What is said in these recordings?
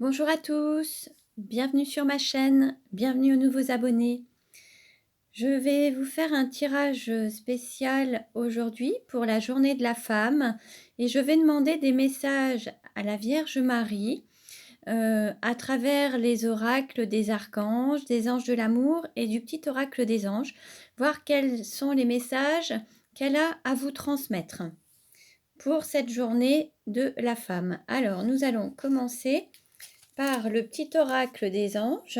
Bonjour à tous, bienvenue sur ma chaîne, bienvenue aux nouveaux abonnés. Je vais vous faire un tirage spécial aujourd'hui pour la journée de la femme et je vais demander des messages à la Vierge Marie à travers les oracles des archanges, des anges de l'amour et du petit oracle des anges, voir quels sont les messages qu'elle a à vous transmettre pour cette journée de la femme. Alors, nous allons commencer par le petit oracle des anges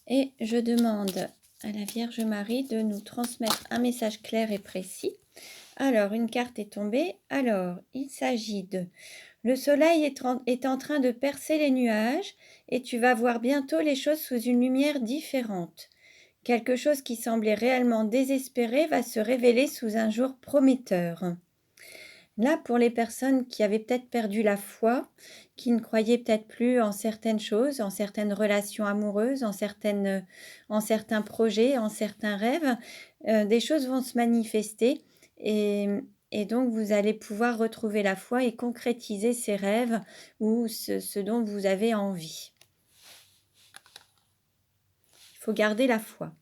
et je demande à la Vierge Marie de nous transmettre un message clair et précis. Alors, une carte est tombée. Alors, il s'agit de le soleil est en train de percer les nuages et tu vas voir bientôt les choses sous une lumière différente. Quelque chose qui semblait réellement désespéré va se révéler sous un jour prometteur. Là, pour les personnes qui avaient peut-être perdu la foi, qui ne croyaient peut-être plus en certaines choses, en certaines relations amoureuses, en certains projets, en certains rêves, des choses vont se manifester et, et donc vous allez pouvoir retrouver la foi et concrétiser ces rêves ou ce dont vous avez envie. Il faut garder la foi.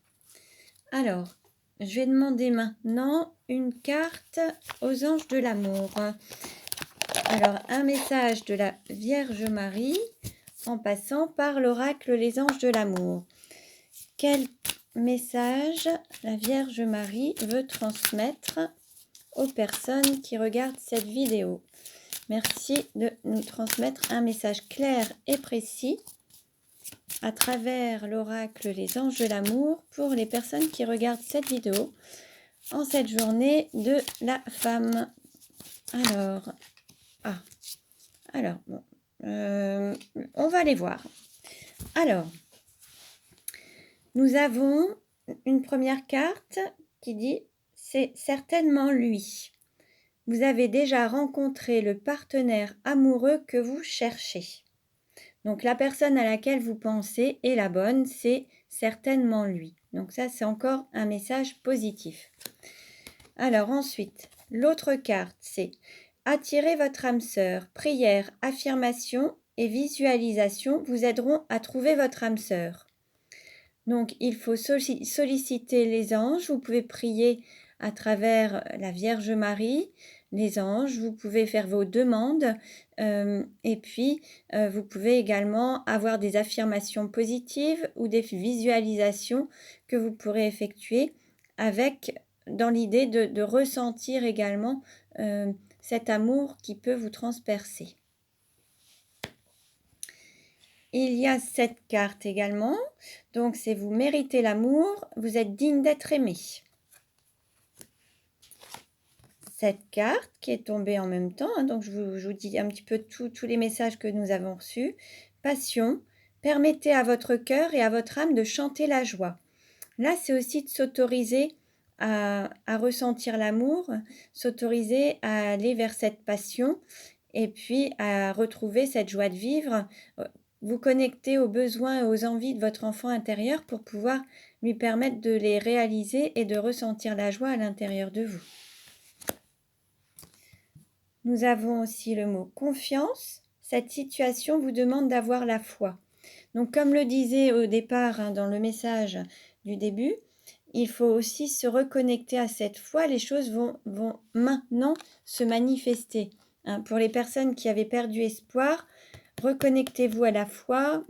Alors, je vais demander maintenant une carte aux anges de l'amour. Alors, un message de la Vierge Marie en passant par l'oracle Les Anges de l'amour. Quel message la Vierge Marie veut transmettre aux personnes qui regardent cette vidéo? Merci de nous transmettre un message clair et précis à travers l'oracle Les Anges de l'amour pour les personnes qui regardent cette vidéo en cette journée de la femme. Alors, bon, on va aller voir. Alors, nous avons une première carte qui dit « C'est certainement lui ». Vous avez déjà rencontré le partenaire amoureux que vous cherchez. Donc, la personne à laquelle vous pensez est la bonne, c'est certainement lui. Donc, ça, c'est encore un message positif. Alors, ensuite, l'autre carte, c'est attirer votre âme sœur. Prière, affirmation et visualisation vous aideront à trouver votre âme sœur. Donc, il faut solliciter les anges. Vous pouvez prier à travers la Vierge Marie, les anges. Vous pouvez faire vos demandes. Et puis, vous pouvez également avoir des affirmations positives ou des visualisations que vous pourrez effectuer dans l'idée de ressentir également cet amour qui peut vous transpercer. Il y a cette carte également, donc c'est vous méritez l'amour, vous êtes digne d'être aimé. Cette carte qui est tombée en même temps, donc je vous dis un petit peu tous les messages que nous avons reçus. Passion, permettez à votre cœur et à votre âme de chanter la joie. Là, c'est aussi de s'autoriser à ressentir l'amour, s'autoriser à aller vers cette passion et puis à retrouver cette joie de vivre, vous connecter aux besoins et aux envies de votre enfant intérieur pour pouvoir lui permettre de les réaliser et de ressentir la joie à l'intérieur de vous. Nous avons aussi le mot confiance. Cette situation vous demande d'avoir la foi. Donc, comme le disait au départ dans le message du début, il faut aussi se reconnecter à cette foi. Les choses vont maintenant se manifester. Pour les personnes qui avaient perdu espoir, reconnectez-vous à la foi,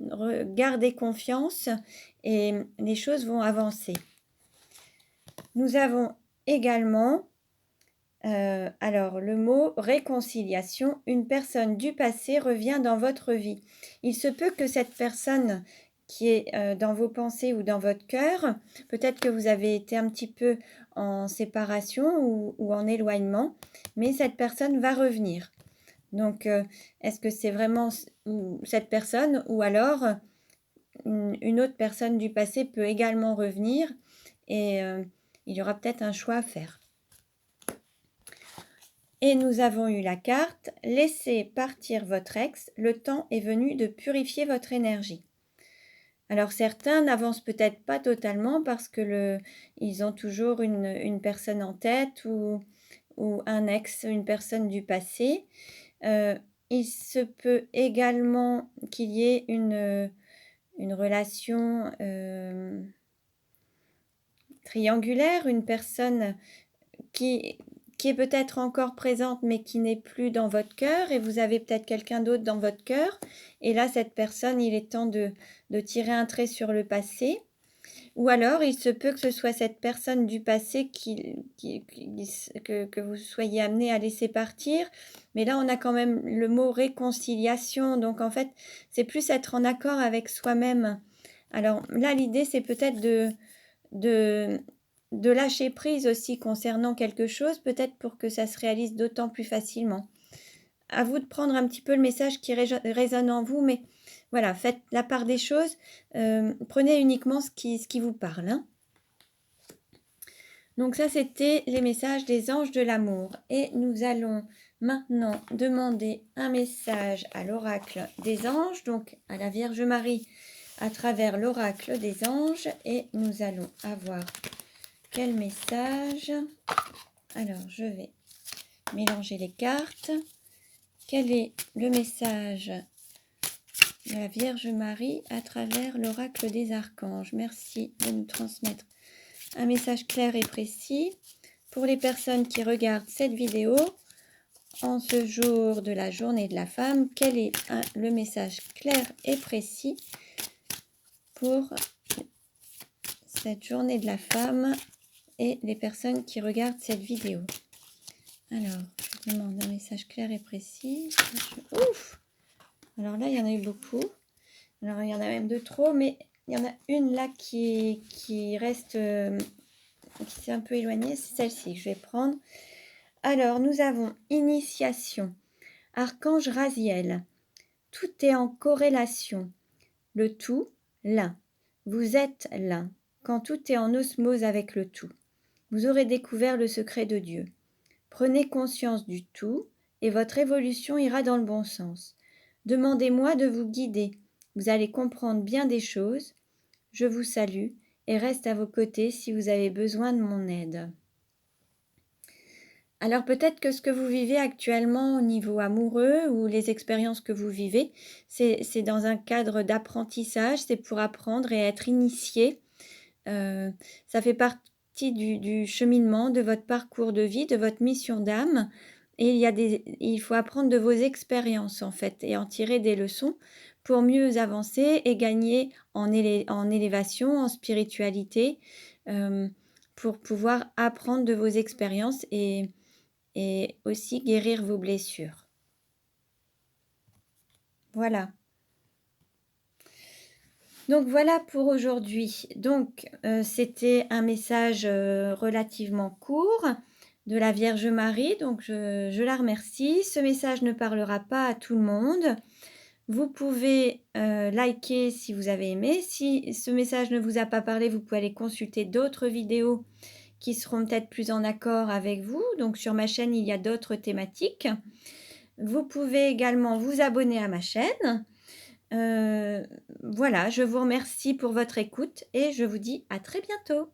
gardez confiance et les choses vont avancer. Nous avons également alors le mot réconciliation. Une personne du passé revient dans votre vie. Il se peut que cette personne qui est dans vos pensées ou dans votre cœur, peut-être que vous avez été un petit peu en séparation ou en éloignement, mais cette personne va revenir. Donc, est-ce que c'est vraiment cette personne ou alors une autre personne du passé peut également revenir et il y aura peut-être un choix à faire. Et nous avons eu la carte « Laissez partir votre ex, le temps est venu de purifier votre énergie ». Alors certains n'avancent peut-être pas totalement parce que ils ont toujours une personne en tête ou un ex, une personne du passé. il se peut également qu'il y ait une relation triangulaire, une personne qui, qui est peut-être encore présente mais qui n'est plus dans votre cœur et vous avez peut-être quelqu'un d'autre dans votre cœur. Et là, cette personne, il est temps de tirer un trait sur le passé. Ou alors, il se peut que ce soit cette personne du passé que vous soyez amené à laisser partir. Mais là, on a quand même le mot réconciliation. Donc, en fait, c'est plus être en accord avec soi-même. Alors là, l'idée, c'est peut-être de, de lâcher prise aussi concernant quelque chose, peut-être pour que ça se réalise d'autant plus facilement. À vous de prendre un petit peu le message qui résonne en vous, mais voilà, faites la part des choses. Prenez uniquement ce qui vous parle. Hein. Donc ça, c'était les messages des anges de l'amour. Et nous allons maintenant demander un message à l'oracle des anges, donc à la Vierge Marie, à travers l'oracle des anges. Et nous allons avoir quel message? Alors, je vais mélanger les cartes. Quel est le message de la Vierge Marie à travers l'oracle des archanges? Merci de nous transmettre un message clair et précis. Pour les personnes qui regardent cette vidéo, en ce jour de la journée de la femme, quel est le message clair et précis pour cette journée de la femme et les personnes qui regardent cette vidéo? Alors, je demande un message clair et précis. Ouf! Alors là, il y en a eu beaucoup. Alors, il y en a même de trop, mais il y en a une là qui reste, qui s'est un peu éloignée. C'est celle-ci que je vais prendre. Alors, nous avons initiation. Archange Raziel. Tout est en corrélation. Le tout, l'un. Vous êtes l'un. Quand tout est en osmose avec le tout, vous aurez découvert le secret de Dieu. Prenez conscience du tout et votre évolution ira dans le bon sens. Demandez-moi de vous guider. Vous allez comprendre bien des choses. Je vous salue et reste à vos côtés si vous avez besoin de mon aide. Alors peut-être que ce que vous vivez actuellement au niveau amoureux ou les expériences que vous vivez, c'est dans un cadre d'apprentissage, c'est pour apprendre et être initié. Ça fait partie du cheminement, de votre parcours de vie, de votre mission d'âme. Et il faut apprendre de vos expériences en fait et en tirer des leçons pour mieux avancer et gagner en élévation, en spiritualité, pour pouvoir apprendre de vos expériences et aussi guérir vos blessures. Voilà. Donc voilà pour aujourd'hui. Donc c'était un message relativement court de la Vierge Marie. Donc je la remercie. Ce message ne parlera pas à tout le monde. Vous pouvez liker si vous avez aimé. Si ce message ne vous a pas parlé, vous pouvez aller consulter d'autres vidéos qui seront peut-être plus en accord avec vous. Donc sur ma chaîne, il y a d'autres thématiques. Vous pouvez également vous abonner à ma chaîne. Voilà, je vous remercie pour votre écoute et je vous dis à très bientôt.